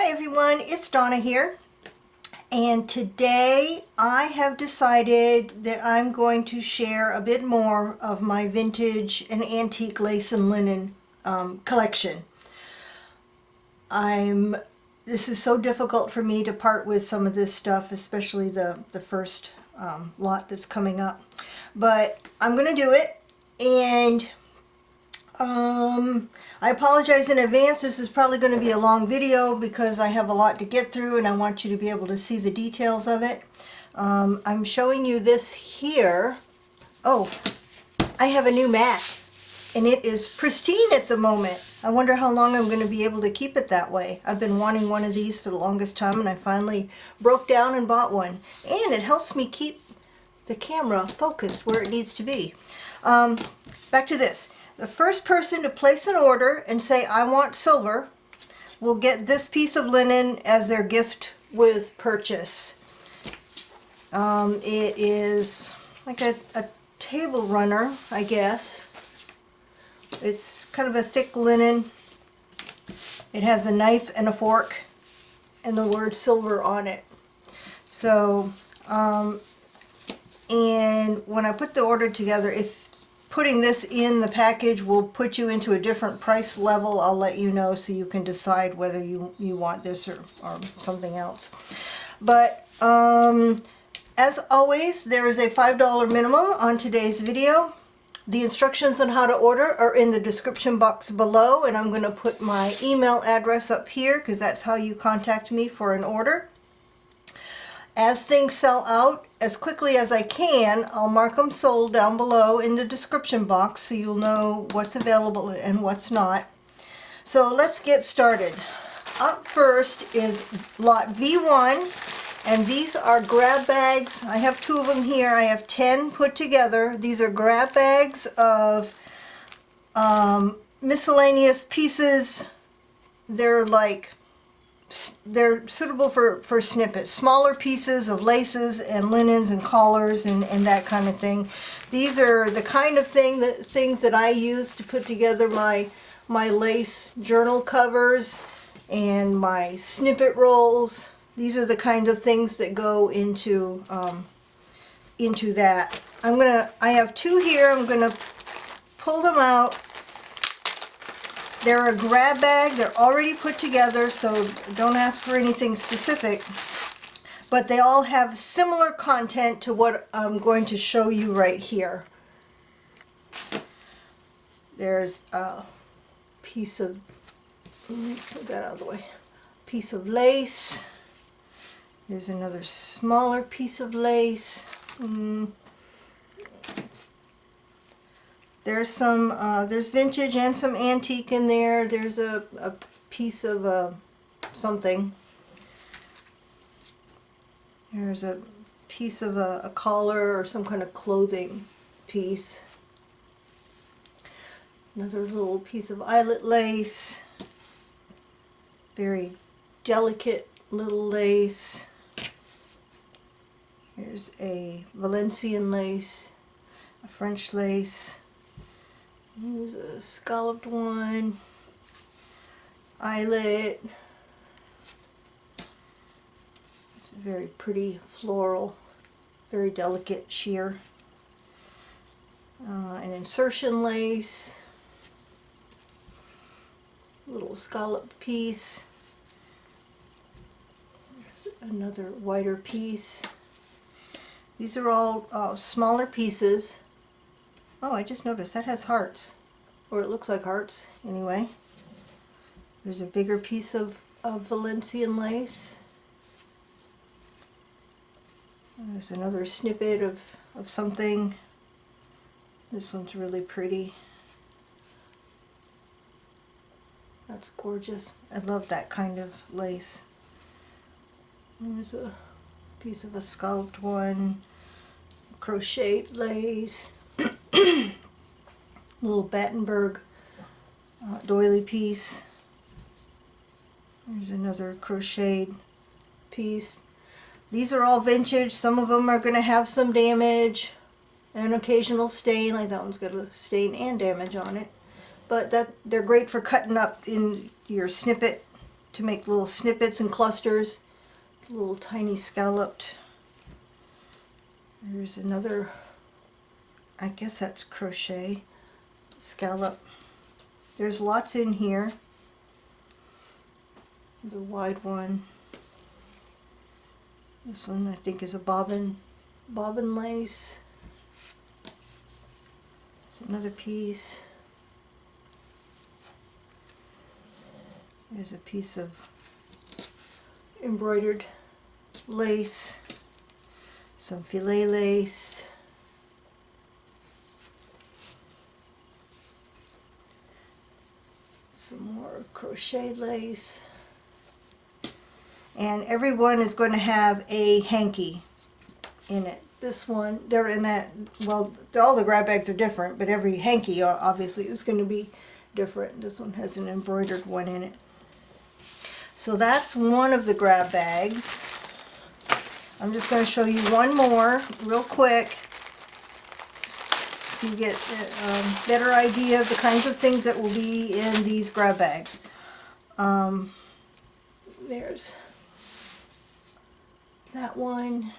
Hi everyone, it's Donna here, and today I have decided that I'm going to share a bit more of my vintage and antique lace and linen collection. This is so difficult for me to part with some of this stuff, especially the first lot that's coming up, but I'm going to do it. And I apologize in advance. This is probably going to be a long video because I have a lot to get through and I want you to be able to see the details of it. I'm showing you this here. Oh, I have a new mat and it is pristine at the moment. I wonder how long I'm going to be able to keep it that way. I've been wanting one of these for the longest time and I finally broke down and bought one. And it helps me keep the camera focused where it needs to be. Back to this. The first person to place an order and say, I want silver, will get this piece of linen as their gift with purchase. It is like a table runner, I guess. It's kind of a thick linen. It has a knife and a fork and the word silver on it. So, and when I put the order together, if putting this in the package will put you into a different price level, I'll let you know so you can decide whether you want this or something else. But as always, there is a $5 minimum on today's video. The instructions on how to order are in the description box below, and I'm going to put my email address up here because that's how you contact me for an order. As things sell out, as quickly as I can, I'll mark them sold down below in the description box so you'll know what's available and what's not. So let's get started. Up first is Lot V1, and these are grab bags. I have 2 of them here. I have 10 put together. These are grab bags of miscellaneous pieces. They're suitable for snippets, smaller pieces of laces and linens and collars and that kind of thing. These are the kind of things that I use to put together my lace journal covers and my snippet rolls. These are the kind of things that go into that. I have 2 here. I'm gonna pull them out. They're a grab bag. They're already put together, so don't ask for anything specific. But they all have similar content to what I'm going to show you right here. There's a piece of, let's put that out of the way, piece of lace. There's another smaller piece of lace. There's some, there's vintage and some antique in there. There's a piece of something. There's a piece of a collar or some kind of clothing piece. Another little piece of eyelet lace. Very delicate little lace. Here's a Valencian lace, a French lace. Here's a scalloped one, eyelet. It's a very pretty floral, very delicate sheer. An insertion lace, little scalloped piece. There's another wider piece. These are all smaller pieces. Oh, I just noticed that has hearts, or it looks like hearts anyway. There's a bigger piece of Valencian lace. There's another snippet of something. This one's really pretty. That's gorgeous. I love that kind of lace. There's a piece of a scalloped one, crocheted lace. Little Battenberg doily piece. There's another crocheted piece. These are all vintage. Some of them are going to have some damage, an occasional stain, like that one's got a stain and damage on it. But they're great for cutting up in your snippet to make little snippets and clusters, little tiny scalloped. There's another, I guess that's crochet, scallop. There's lots in here. The wide one. This one I think is a bobbin lace. There's another piece. There's a piece of embroidered lace, some filet lace, some more crochet lace, and every one is going to have a hanky in it. This one, they're in that, well, all the grab bags are different, but every hanky obviously is going to be different. This one has an embroidered one in it. So that's one of the grab bags. I'm just going to show you one more real quick so you get a better idea of the kinds of things that will be in these grab bags. There's that one.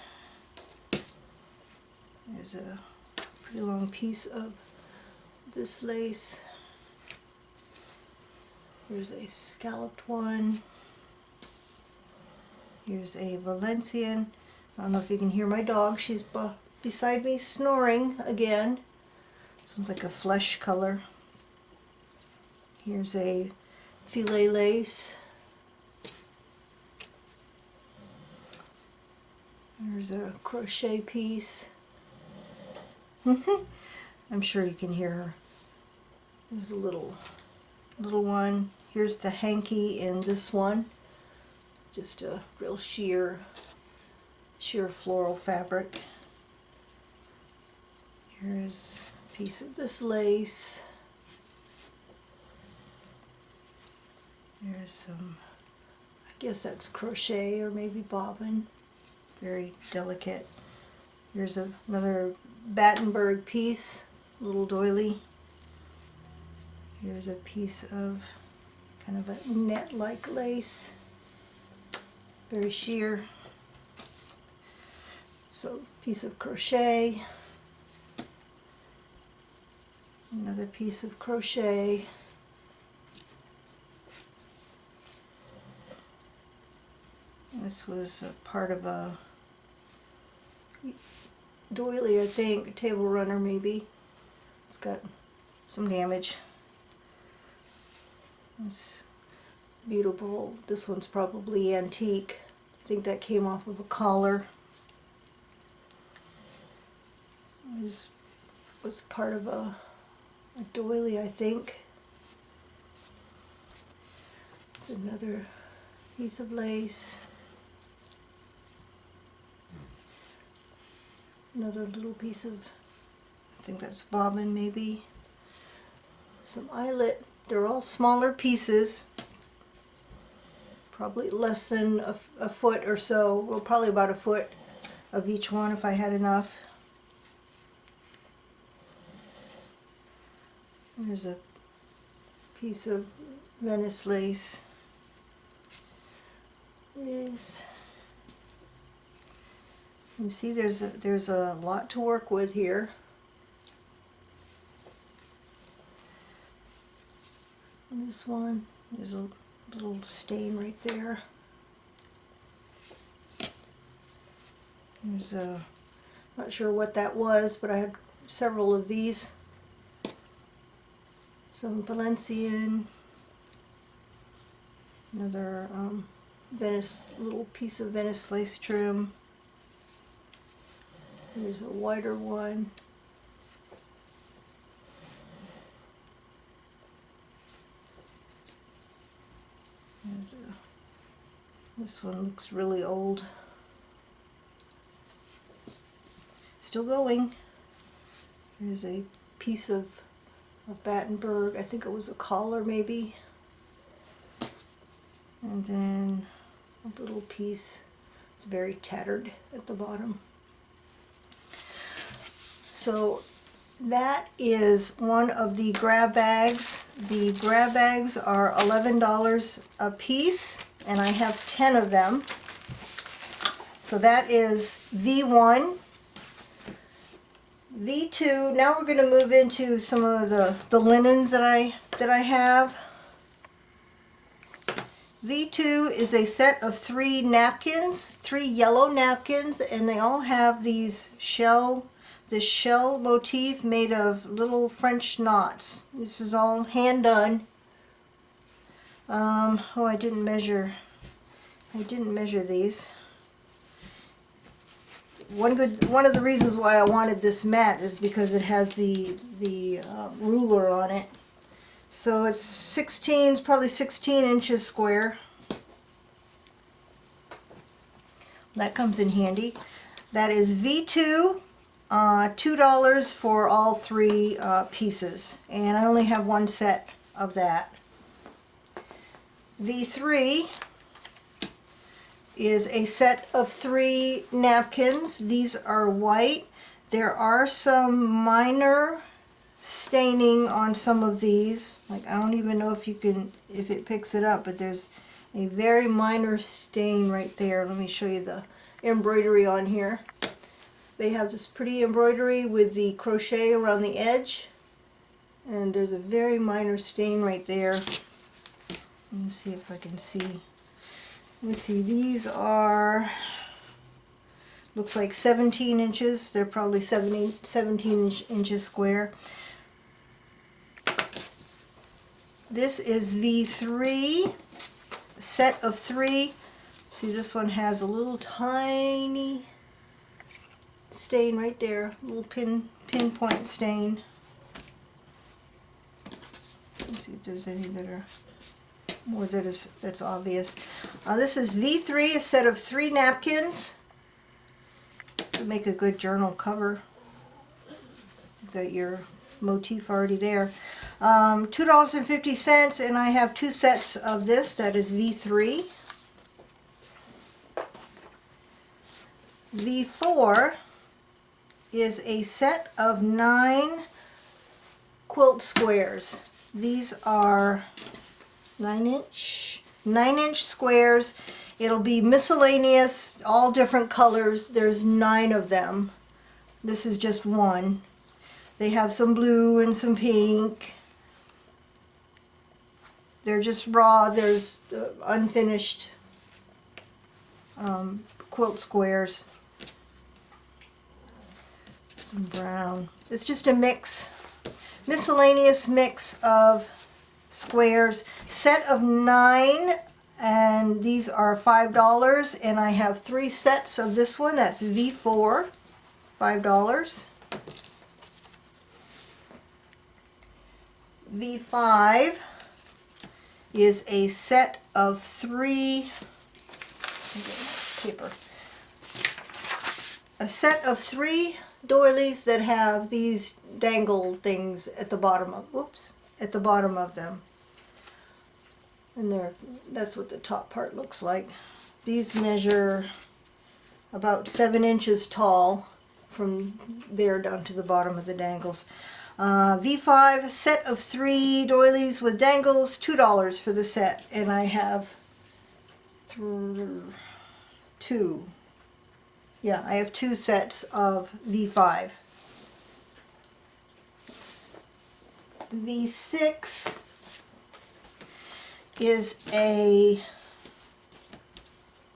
There's a pretty long piece of this lace. Here's a scalloped one. Here's a Valencian. I don't know if you can hear my dog. She's beside me snoring again. This one's like a flesh color. Here's a filet lace. There's a crochet piece. I'm sure you can hear her. There's a little one. Here's the hanky in this one. Just a real sheer floral fabric. Here's a piece of this lace. There's some, I guess that's crochet or maybe bobbin. Very delicate. Here's another Battenberg piece, little doily. Here's a piece of kind of a net-like lace. Very sheer. So, piece of crochet. Another piece of crochet. This was a part of a doily, I think, a table runner maybe. It's got some damage. It's beautiful. This one's probably antique. I think that came off of a collar. This was part of a doily, I think. It's another piece of lace. Another little piece of, I think that's bobbin maybe. Some eyelet. They're all smaller pieces. Probably less than a foot or so. Well, probably about a foot of each one if I had enough. There's a piece of Venice lace. This. You see, there's a lot to work with here. And this one, there's a little stain right there. There's a, not sure what that was, but I had several of these. Some Valencian. Another Venice, little piece of Venice lace trim. Here's a wider one. This one looks really old. Still going. Here's a piece of Battenberg. I think it was a collar maybe. And then a little piece. It's very tattered at the bottom. So That is one of the grab bags. The grab bags are $11 a piece, and I have 10 of them. So that is V1. V2, now we're going to move into some of the linens that I have. V2 is a set of 3 napkins, 3 yellow napkins, and they all have these this shell motif made of little French knots. This is all hand done. Oh, I didn't measure these. One of the reasons why I wanted this mat is because it has the ruler on it. So it's probably 16 inches square. That comes in handy. That is V2, $2 for all 3 pieces, and I only have one set of that. V3 is a set of 3 napkins. These are white. There are some minor staining on some of these. Like, I don't even know if it picks it up, but there's a very minor stain right there. Let me show you the embroidery on here. They have this pretty embroidery with the crochet around the edge, and there's a very minor stain right there. Let me see if I can see. Let me see, these are, looks like 17 inches. They're probably 17 inches square. This is V3, a set of 3. See, this one has a little tiny stain right there, a little pinpoint stain. Let's see if there's any that are more that's obvious. This is V3, a set of 3 napkins. Would make a good journal cover. You've got your motif already there. $2.50, and I have 2 sets of this. That is V3. V4 is a set of 9 quilt squares. These are 9-inch squares. It'll be miscellaneous, all different colors. There's 9 of them. This is just one. They have some blue and some pink. They're just raw. There's unfinished quilt squares. Some brown. It's just a miscellaneous mix of squares. Set of 9, and these are $5, and I have 3 sets of this one. That's V4, $5. V5 is a set of 3, paper. A set of 3 doilies that have these dangle things at the bottom of them. And that's what the top part looks like. These measure about 7 inches tall from there down to the bottom of the dangles. V5, set of 3 doilies with dangles, $2 for the set, and I have 2. Yeah, I have 2 sets of V5. V6 is a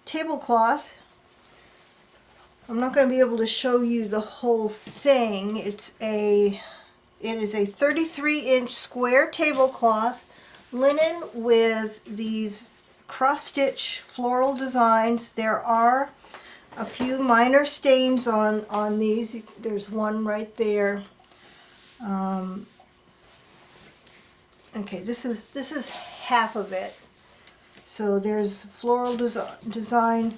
tablecloth. I'm not going to be able to show you the whole thing. It is a 33-inch square tablecloth, linen with these cross-stitch floral designs. There are a few minor stains on these. There's one right there. Okay, this is half of it. So there's floral design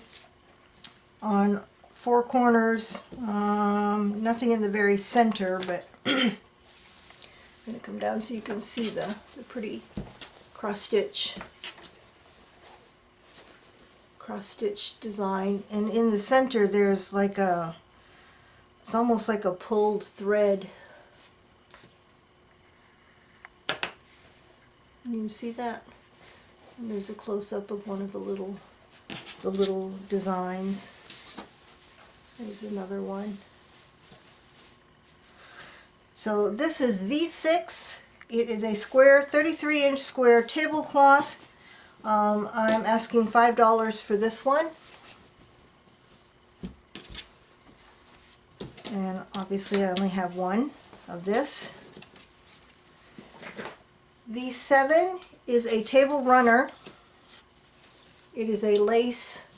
on 4 corners. Nothing in the very center, but I'm going to come down so you can see the pretty cross-stitch design. And in the center there's like it's almost like a pulled thread you see that? And there's a close-up of one of the little designs. There's another one. So this is V6. It is a square, 33-inch square tablecloth. I'm asking $5 for this one. And obviously I only have one of this. V7 is a table runner. It is a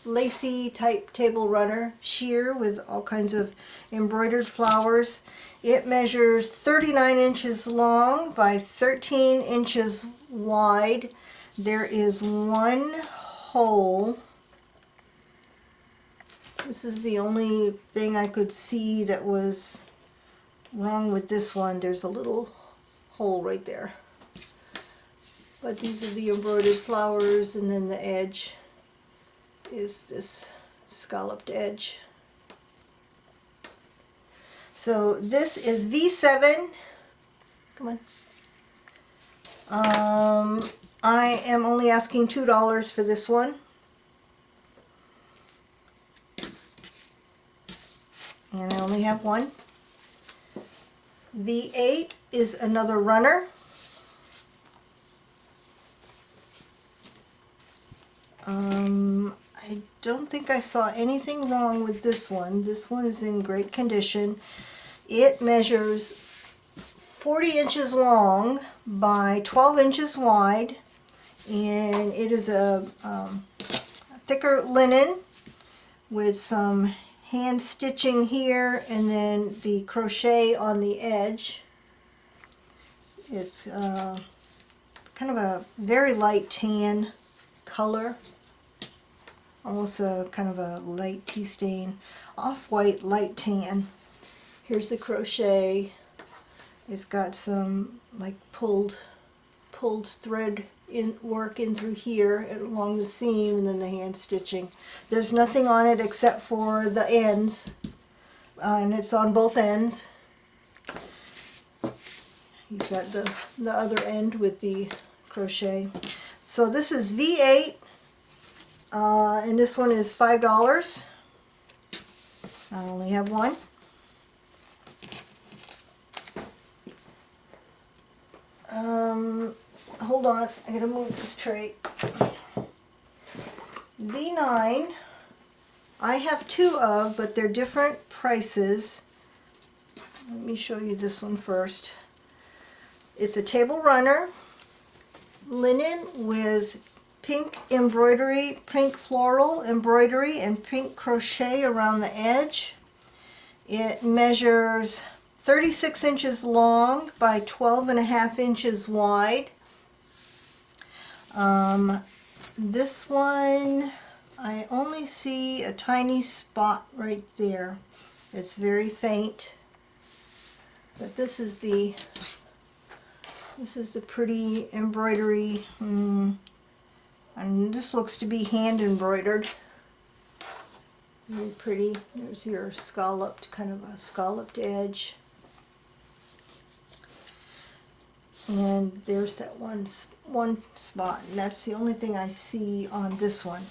lacy type table runner, sheer with all kinds of embroidered flowers. It measures 39 inches long by 13 inches wide. There is one hole. This is the only thing I could see that was wrong with this one. There's a little hole right there. But these are the embroidered flowers, and then the edge is this scalloped edge. So this is V7. Come on. I am only asking $2 for this one. And I only have one. V8 is another runner. I don't think I saw anything wrong with this one. This one is in great condition. It measures 40 inches long by 12 inches wide, and it is a thicker linen with some hand stitching here and then the crochet on the edge. It's kind of a very light tan color, almost a kind of a light tea stain, off-white light tan. Here's the crochet. It's got some like pulled thread work in through here and along the seam, and then the hand stitching. There's nothing on it except for the ends, and it's on both ends. You've got the other end with the crochet. So this is V8, and this one is $5. I only have one. Hold on, I gotta move this tray. V9, I have two of, but they're different prices. Let me show you this one first. It's a table runner, linen with pink embroidery, pink floral embroidery, and pink crochet around the edge. It measures 36 inches long by 12.5 inches wide. This one, I only see a tiny spot right there. It's very faint. But this is the pretty embroidery, and this looks to be hand embroidered. Very pretty. There's your scalloped, kind of a scalloped edge. And there's that one spot, and that's the only thing I see on this one.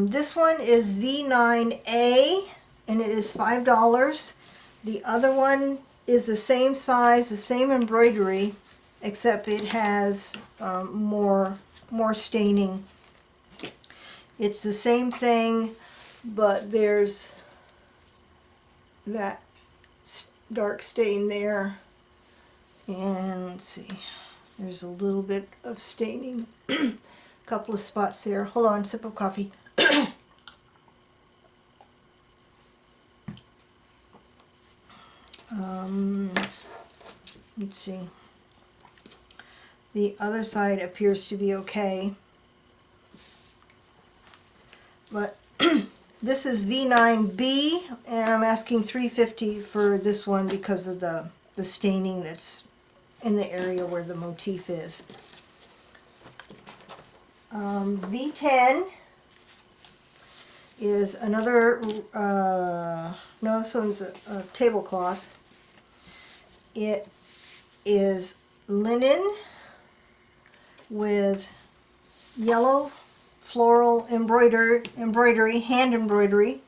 This one is V9a, and it is $5. The other one is the same size, the same embroidery, except it has more staining. It's the same thing, but there's that dark stain there. And let's see, there's a little bit of staining, a couple of spots there. Hold on, sip of coffee. Let's see. The other side appears to be okay, but this is V9b, and I'm asking $3.50 for this one because of the staining that's in the area where the motif is. V10 is another, no, this one's a tablecloth. It is linen with yellow floral embroidery, hand embroidery.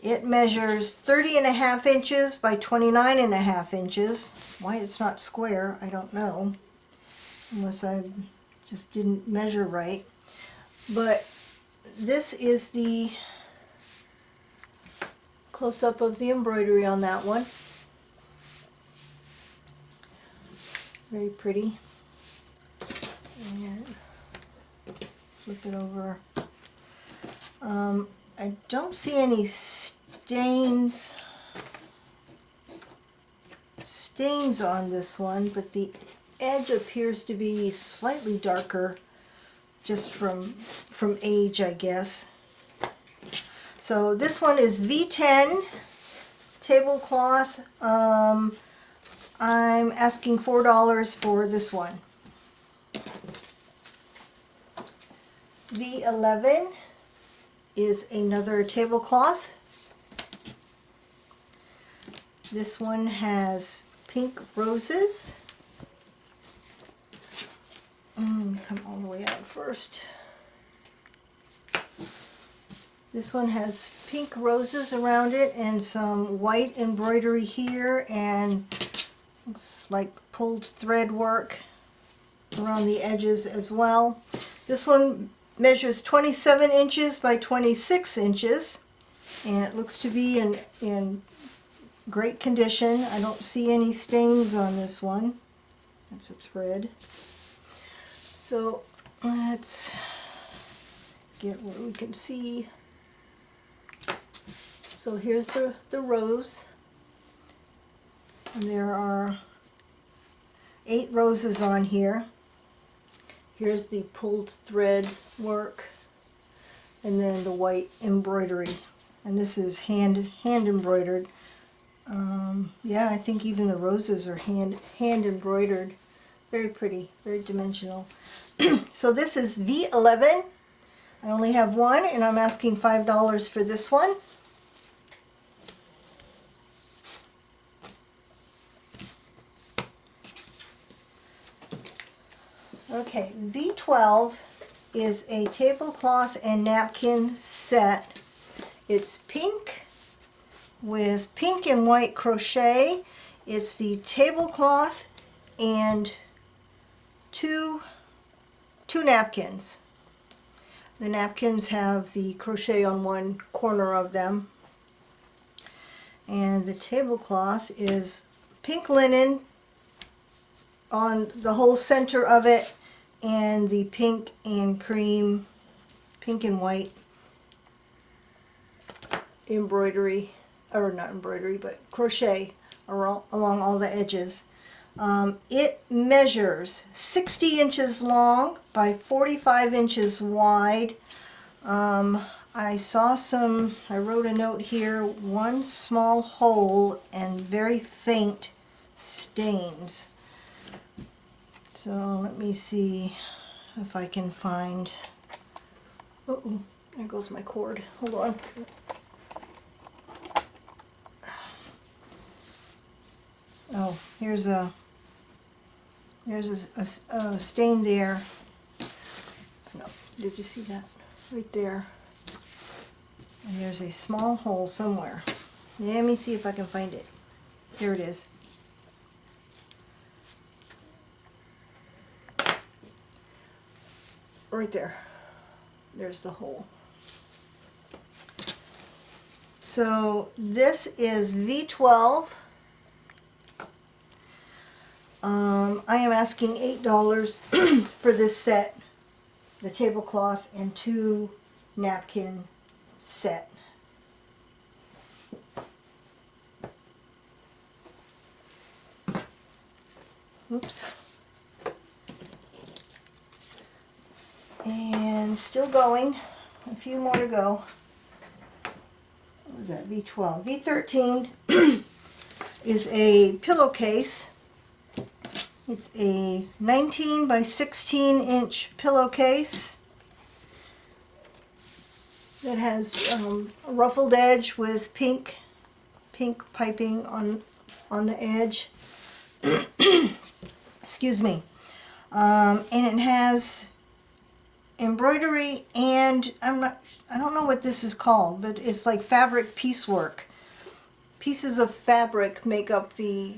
It measures 30.5 inches by 29.5 inches. Why it's not square, I don't know, unless I just didn't measure right. But this is the close-up of the embroidery on that one. Very pretty. And flip it over. I don't see any stains on this one, but the edge appears to be slightly darker just from age, I guess. So this one is V10 tablecloth. I'm asking $4 for this one. V11 is another tablecloth. This one has pink roses. Come all the way out first. This one has pink roses around it and some white embroidery here, and looks like pulled thread work around the edges as well. This one measures 27 inches by 26 inches, and it looks to be in great condition. I don't see any stains on this one. That's a thread. So let's get where we can see. So here's the rose, and there are 8 roses on here. Here's the pulled thread work, and then the white embroidery, and this is hand embroidered. Yeah, I think even the roses are hand embroidered. Very pretty, very dimensional. So this is V11. I only have one, and I'm asking $5 for this one. Okay, V12 is a tablecloth and napkin set. It's pink with pink and white crochet. It's the tablecloth and two napkins. The napkins have the crochet on one corner of them. And the tablecloth is pink linen on the whole center of it, and the pink and cream, pink and white embroidery, or not embroidery, but crochet along all the edges. It measures 60 inches long by 45 inches wide. I saw I wrote a note here, one small hole and very faint stains. So let me see if I can find, uh-oh, there goes my cord, hold on. Oh, here's a stain there. No, did you see that? Right there. And there's a small hole somewhere. Let me see if I can find it. Here it is. Right there. There's the hole. So this is V12. I am asking $8 for this set, the tablecloth and 2 napkin set. Oops. And still going, a few more to go. What was that, V12? V13 is a pillowcase. It's a 19 by 16 inch pillowcase that has a ruffled edge with pink piping on the edge. Excuse me. And it has embroidery, and I don't know what this is called, but it's like fabric piecework. Pieces of fabric make up the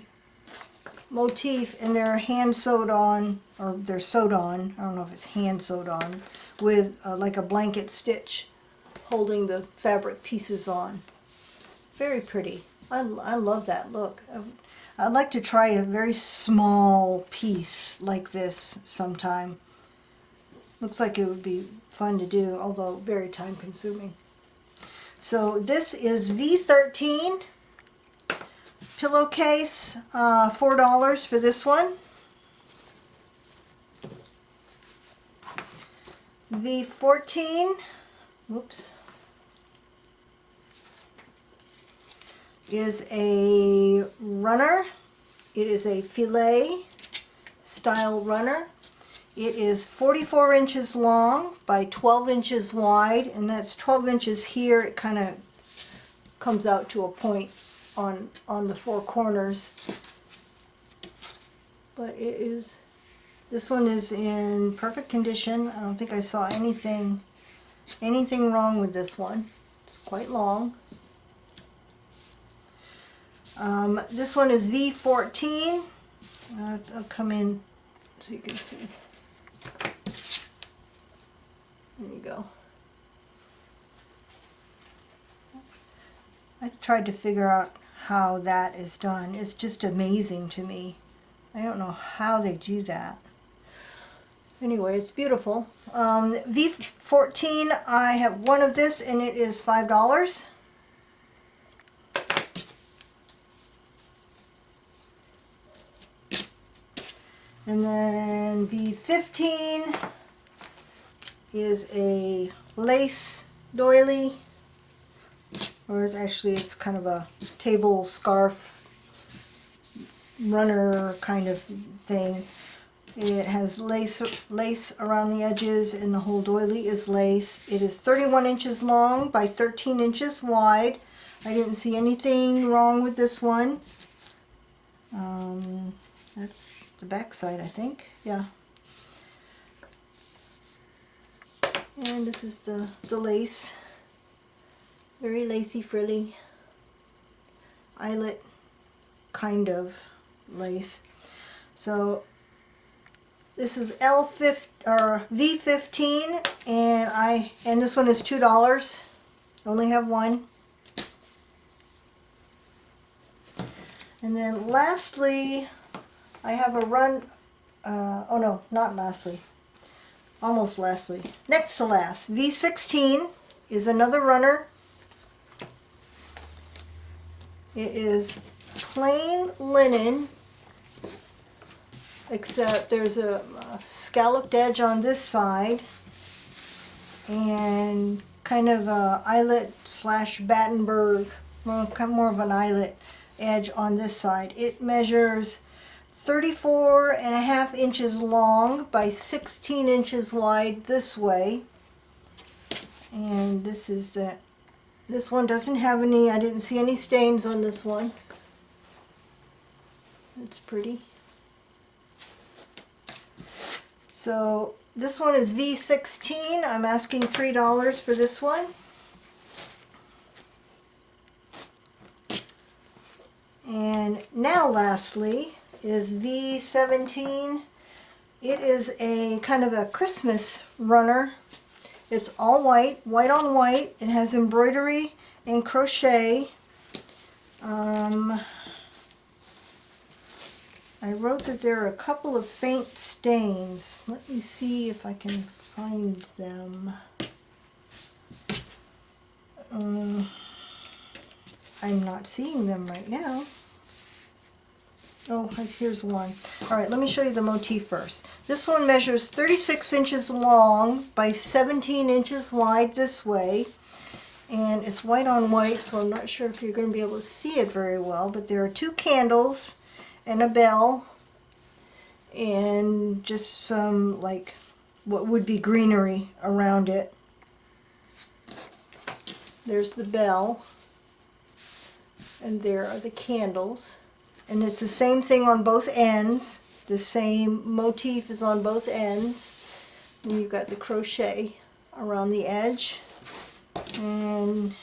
motif, and they're hand sewed on, or they're sewed on, I don't know if it's hand sewed on, with like a blanket stitch holding the fabric pieces on. Very pretty. I love that look. I'd like to try a very small piece like this sometime. Looks like it would be fun to do, although very time consuming. So this is V13 pillowcase, $4 for this one. V14, whoops, is a runner. It is a Fillet style runner. It is 44 inches long by 12 inches wide, and that's 12 inches here. It kind of comes out to a point on the four corners. But it is, this one is in perfect condition. I don't think I saw anything wrong with this one. It's quite long. This one is V14. I'll come in so you can see. There you go. I tried to figure out how that is done. It's just amazing to me. I don't know how they do that. Anyway, it's beautiful. V14, I have one of this, and it is $5. And then V15 is a lace doily, or it's kind of a table scarf runner kind of thing. It has lace around the edges, and the whole doily is lace. It is 31 inches long by 13 inches wide. I didn't see anything wrong with this one. That's the back side, I think. Yeah. And this is the lace. Very lacy, frilly, eyelet kind of lace. So this is V15, and this one is $2. I only have one. And then lastly, I have a run. Oh no, not lastly. Almost lastly. Next to last, V16 is another runner. It is plain linen, except there's a scalloped edge on this side, and kind of a eyelet slash Battenberg, well, kind of more of an eyelet edge on this side. It measures 34.5 inches long by 16 inches wide this way, and this is the. This one doesn't have any, I didn't see any stains on this one. It's pretty. So this one is V16. I'm asking $3 for this one. And now lastly is V17. It is a kind of a Christmas runner. It's all white, white on white. It has embroidery and crochet. I wrote that there are a couple of faint stains. Let me see if I can find them. I'm not seeing them right now. Oh, here's one. Alright, let me show you the motif first. This one measures 36 inches long by 17 inches wide this way. And it's white on white, so I'm not sure if you're going to be able to see it very well. But there are two candles and a bell. And just some, like, what would be greenery around it. There's the bell. And there are the candles. And it's the same thing on both ends. The same motif is on both ends. And you've got the crochet around the edge. And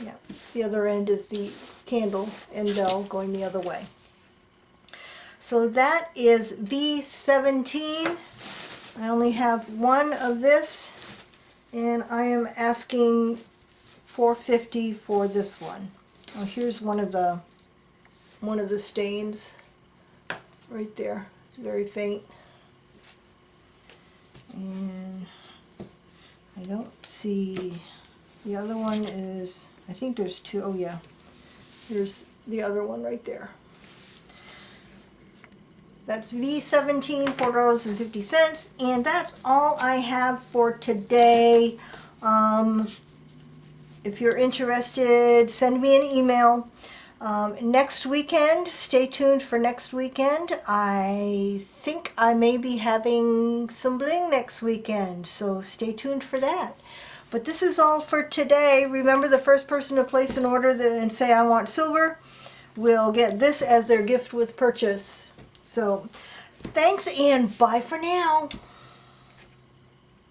yeah, the other end is the candle and bell going the other way. So that is V17. I only have one of this, and I am asking $4.50 for this one. Oh, here's one of the stains right there. It's very faint. And I don't see, the other one is, I think there's two. Oh yeah, here's the other one right there. That's V17, $4.50, and that's all I have for today. If you're interested, send me an email. Next weekend, stay tuned for next weekend. I think I may be having some bling next weekend, so stay tuned for that. But this is all for today. Remember, the first person to place an order and say I want silver will get this as their gift with purchase. So thanks and bye for now.